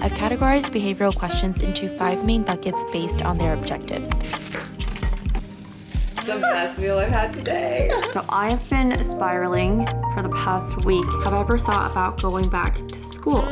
I've categorized behavioral questions into 5 main buckets based on their objectives. The best meal I've had today. So I have been spiraling for the past week. Have I ever thought about going back to school?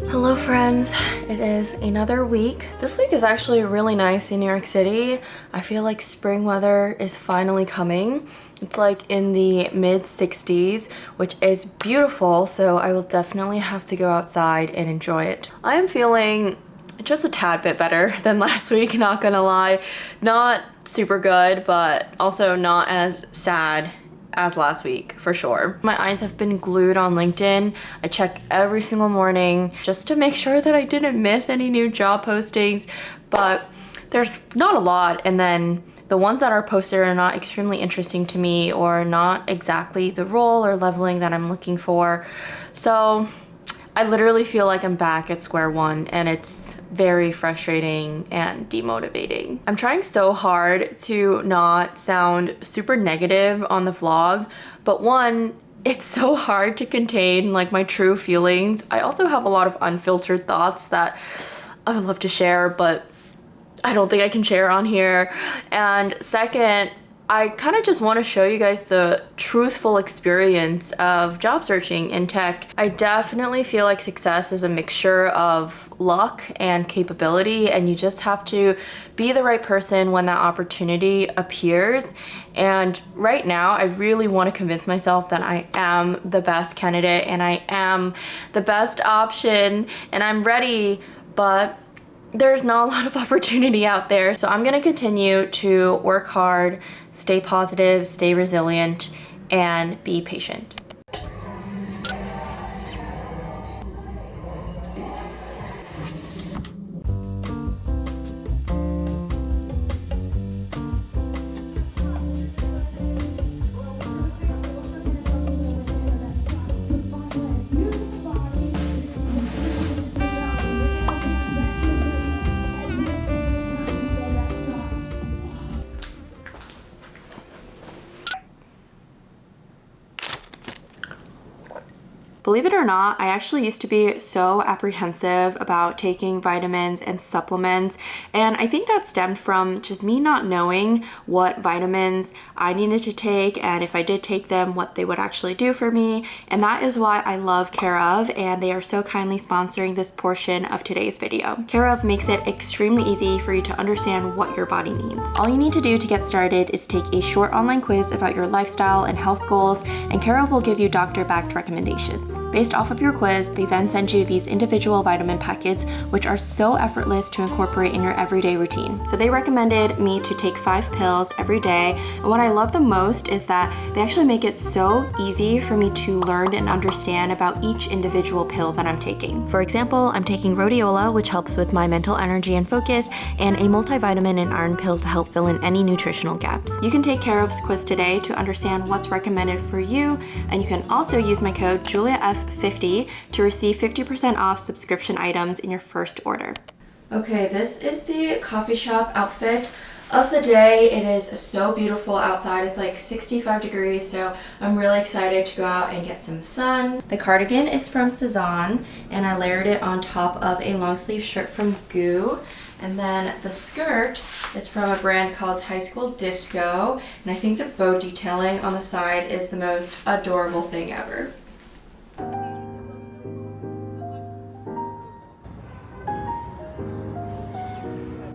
Hello friends, it is another week. This week is actually really nice in New York City. I feel like spring weather is finally coming. It's like in the mid 60s, which is beautiful, so I will definitely have to go outside and enjoy it. I am feeling just a tad bit better than last week, not gonna lie. Not super good, but also not as sad as last week, for sure. My eyes have been glued on LinkedIn. I check every single morning just to make sure that I didn't miss any new job postings, but there's not a lot, and then the ones that are posted are not extremely interesting to me or not exactly the role or leveling that I'm looking for. So I literally feel like I'm back at square one, and it's very frustrating and demotivating. I'm trying so hard to not sound super negative on the vlog, but one, it's so hard to contain like my true feelings. I also have a lot of unfiltered thoughts that I would love to share, but I don't think I can share on here. And second, I kind of just want to show you guys the truthful experience of job searching in tech. I definitely feel like success is a mixture of luck and capability, and you just have to be the right person when that opportunity appears. And right now, I really want to convince myself that I am the best candidate and I am the best option and I'm ready, but there's not a lot of opportunity out there. So I'm gonna continue to work hard, stay positive, stay resilient, and be patient. Believe it or not, I actually used to be so apprehensive about taking vitamins and supplements, and I think that stemmed from just me not knowing what vitamins I needed to take, and if I did take them, what they would actually do for me. And that is why I love Care of, and they are so kindly sponsoring this portion of today's video. Care of makes it extremely easy for you to understand what your body needs. All you need to do to get started is take a short online quiz about your lifestyle and health goals, and Care of will give you doctor-backed recommendations. Based off of your quiz, they then send you these individual vitamin packets, which are so effortless to incorporate in your everyday routine. So they recommended me to take 5 pills every day, and what I love the most is that they actually make it so easy for me to learn and understand about each individual pill that I'm taking. For example, I'm taking rhodiola, which helps with my mental energy and focus, and a multivitamin and iron pill to help fill in any nutritional gaps. You can take Care of's quiz today to understand what's recommended for you, and you can also use my code JuliaF50 to receive 50% off subscription items in your first order. Okay, this is the coffee shop outfit of the day. It is so beautiful outside. It's like 65 degrees, so I'm really excited to go out and get some sun. The cardigan is from Cezanne, and I layered it on top of a long sleeve shirt from Goo. And then the skirt is from a brand called High School Disco, and I think the bow detailing on the side is the most adorable thing ever.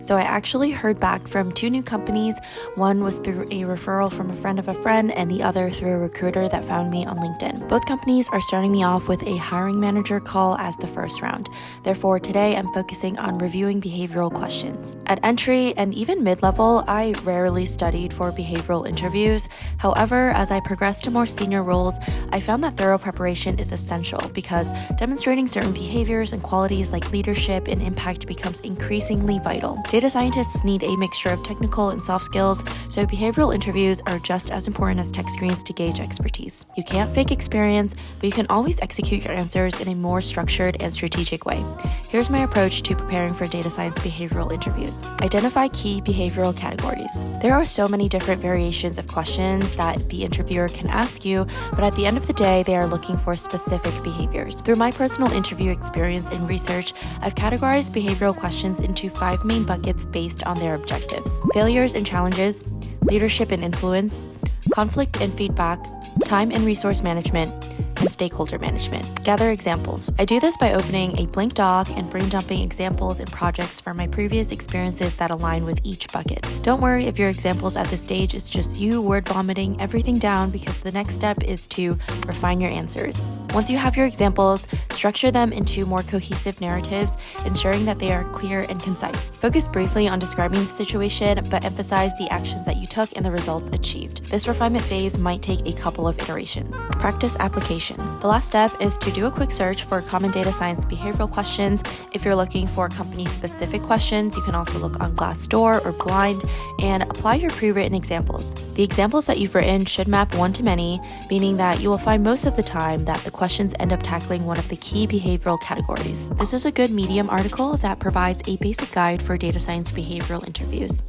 So I actually heard back from 2 new companies. One was through a referral from a friend of a friend, and the other through a recruiter that found me on LinkedIn. Both companies are starting me off with a hiring manager call as the first round. Therefore, today I'm focusing on reviewing behavioral questions. At entry and even mid-level, I rarely studied for behavioral interviews. However, as I progressed to more senior roles, I found that thorough preparation is essential because demonstrating certain behaviors and qualities like leadership and impact becomes increasingly vital. Data scientists need a mixture of technical and soft skills, so behavioral interviews are just as important as tech screens to gauge expertise. You can't fake experience, but you can always execute your answers in a more structured and strategic way. Here's my approach to preparing for data science behavioral interviews. Identify key behavioral categories. There are so many different variations of questions that the interviewer can ask you, but at the end of the day, they are looking for specific behaviors. Through my personal interview experience and research, I've categorized behavioral questions into 5 main buckets based on their objectives: failures and challenges, leadership and influence, conflict and feedback, time and resource management, and stakeholder management. Gather examples. I do this by opening a blank doc and brain dumping examples and projects from my previous experiences that align with each bucket. Don't worry if your examples at this stage is just you word vomiting everything down, because the next step is to refine your answers. Once you have your examples, structure them into more cohesive narratives, ensuring that they are clear and concise. Focus briefly on describing the situation, but emphasize the actions that you took and the results achieved. This refinement phase might take a couple of iterations. Practice application. The last step is to do a quick search for common data science behavioral questions. If you're looking for company-specific questions, you can also look on Glassdoor or Blind and apply your pre-written examples. The examples that you've written should map one-to-many, meaning that you will find most of the time that the questions end up tackling one of the key behavioral categories. This is a good Medium article that provides a basic guide for data science behavioral interviews.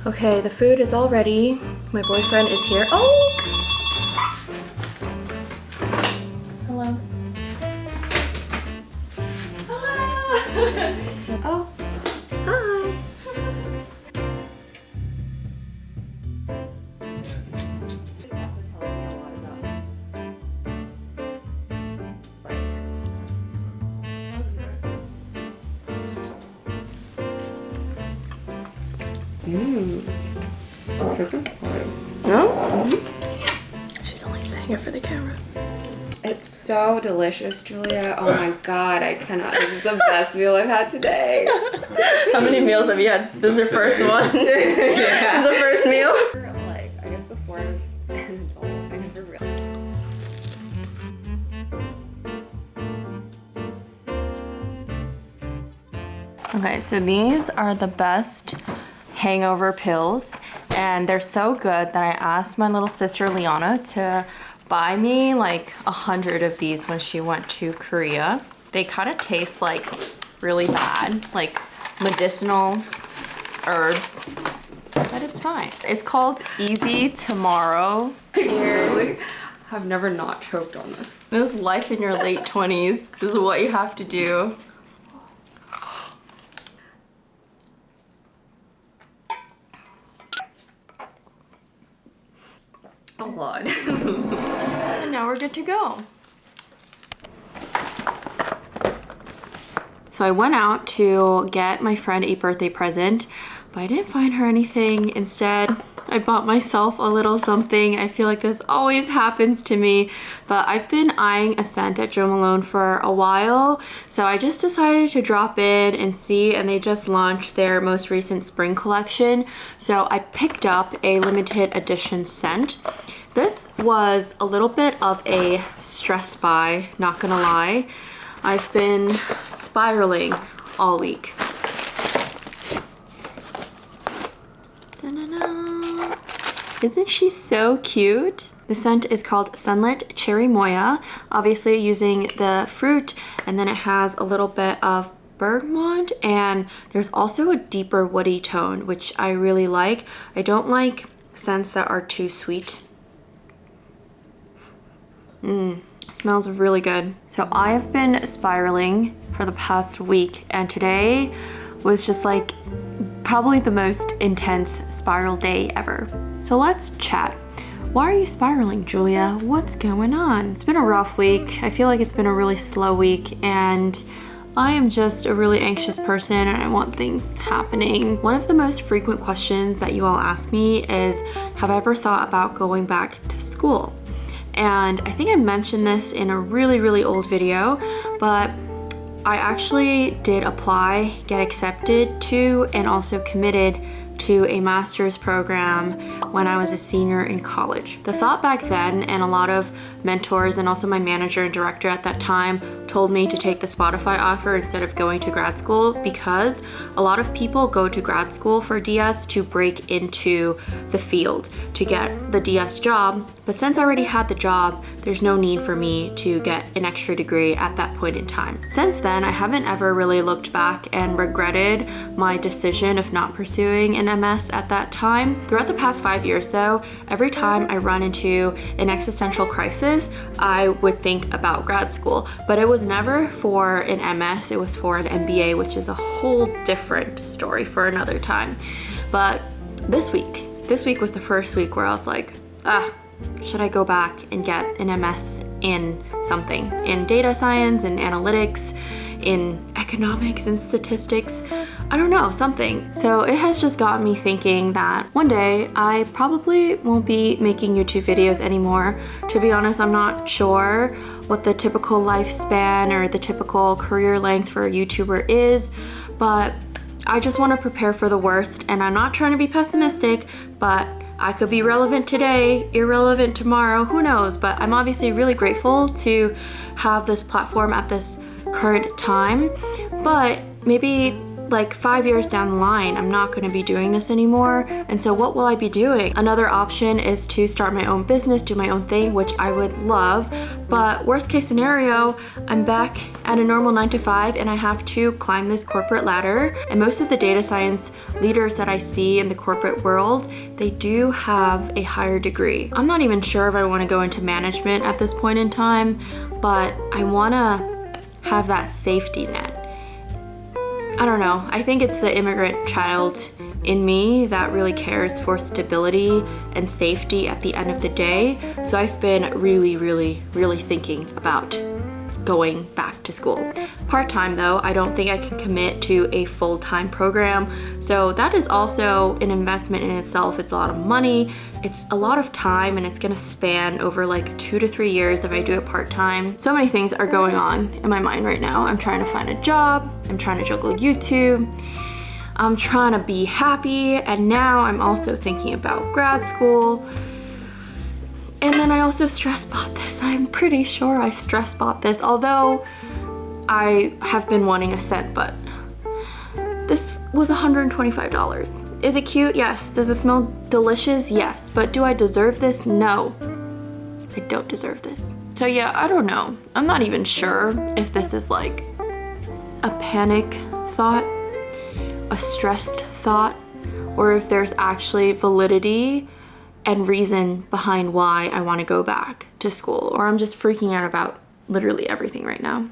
Okay, the food is all ready. My boyfriend is here. Oh! Hello. Hello! Oh, hi. No? Mm-hmm. She's only saying it for the camera. It's so delicious, Julia. Oh my god, I cannot. This is the best meal I've had today. How many meals have you had? This is your first one? Yeah. This is the first meal? Like, I guess before I was an adult, I never really. Okay, so these are the best hangover pills, and they're so good that I asked my little sister Liana to buy me like 100 of these when she went to Korea. They kind of taste like really bad, like medicinal herbs, but it's fine. It's called Easy Tomorrow. Cheers. I've never not choked on this. This is life in your late 20s. This is what you have to do. Oh God. And now we're good to go. So So I went out to get my friend a birthday present, but I didn't find her anything. Instead, I bought myself a little something. I feel like this always happens to me, but I've been eyeing a scent at Jo Malone for a while, so I just decided to drop in and see, and they just launched their most recent spring collection. So I picked up a limited edition scent. This was a little bit of a stress buy, not gonna lie. I've been spiraling all week. Da-na-na. Isn't she so cute? The scent is called Sunlit Cherry Moya, obviously using the fruit, and then it has a little bit of bergamot, and there's also a deeper woody tone, which I really like. I don't like scents that are too sweet. Smells really good. So I have been spiraling for the past week, and today was just like probably the most intense spiral day ever. So let's chat. Why are you spiraling, Julia? What's going on? It's been a rough week. I feel like it's been a really slow week, and I am just a really anxious person and I want things happening. One of the most frequent questions that you all ask me is, have I ever thought about going back to school? And I think I mentioned this in a really old video, but I actually did apply, get accepted to, and also committed to a master's program when I was a senior in college. The thought back then, and a lot of mentors and also my manager and director at that time told me to take the Spotify offer instead of going to grad school, because a lot of people go to grad school for DS to break into the field to get the DS job. But since I already had the job, there's no need for me to get an extra degree at that point in time. Since then, I haven't ever really looked back and regretted my decision of not pursuing an MS at that time. Throughout the past 5 years though, every time I run into an existential crisis, I would think about grad school, but it was never for an MS, it was for an MBA, which is a whole different story for another time. But this week was the first week where I was like, should I go back and get an MS in something, in data science and analytics, in economics and statistics? I don't know, something. So it has just gotten me thinking that one day I probably won't be making YouTube videos anymore. To be honest, I'm not sure what the typical lifespan or the typical career length for a YouTuber is, but I just want to prepare for the worst, and I'm not trying to be pessimistic, but I could be relevant today, irrelevant tomorrow, who knows? But I'm obviously really grateful to have this platform at this current time, but maybe like 5 years down the line, I'm not going to be doing this anymore. And so what will I be doing? Another option is to start my own business, do my own thing, which I would love. But worst case scenario, I'm back at a normal 9 to 5 and I have to climb this corporate ladder. And most of the data science leaders that I see in the corporate world, they do have a higher degree. I'm not even sure if I want to go into management at this point in time, but I want to have that safety net. I don't know, I think it's the immigrant child in me that really cares for stability and safety at the end of the day. So I've been really thinking about going back to school. Part-time though, I don't think I can commit to a full-time program. So that is also an investment in itself. It's a lot of money, it's a lot of time, and it's gonna span over like 2 to 3 years if I do it part-time. So many things are going on in my mind right now. I'm trying to find a job, I'm trying to juggle YouTube, I'm trying to be happy, and now I'm also thinking about grad school. And then I also stress bought this. I'm pretty sure I stress bought this, although I have been wanting a scent, but this was $125. Is it cute? Yes. Does it smell delicious? Yes. But do I deserve this? No. I don't deserve this. So yeah, I don't know. I'm not even sure if this is like a panic thought, a stressed thought, or if there's actually validity and reason behind why I want to go back to school, or I'm just freaking out about literally everything right now.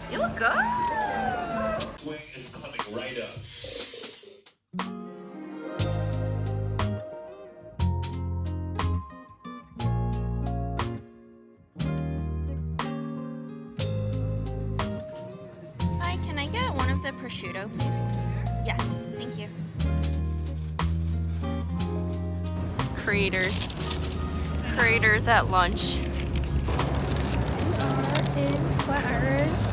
You look good. Swing is coming right up. the prosciutto, please? Yes, thank you. Creators at lunch. We are in Flatiron.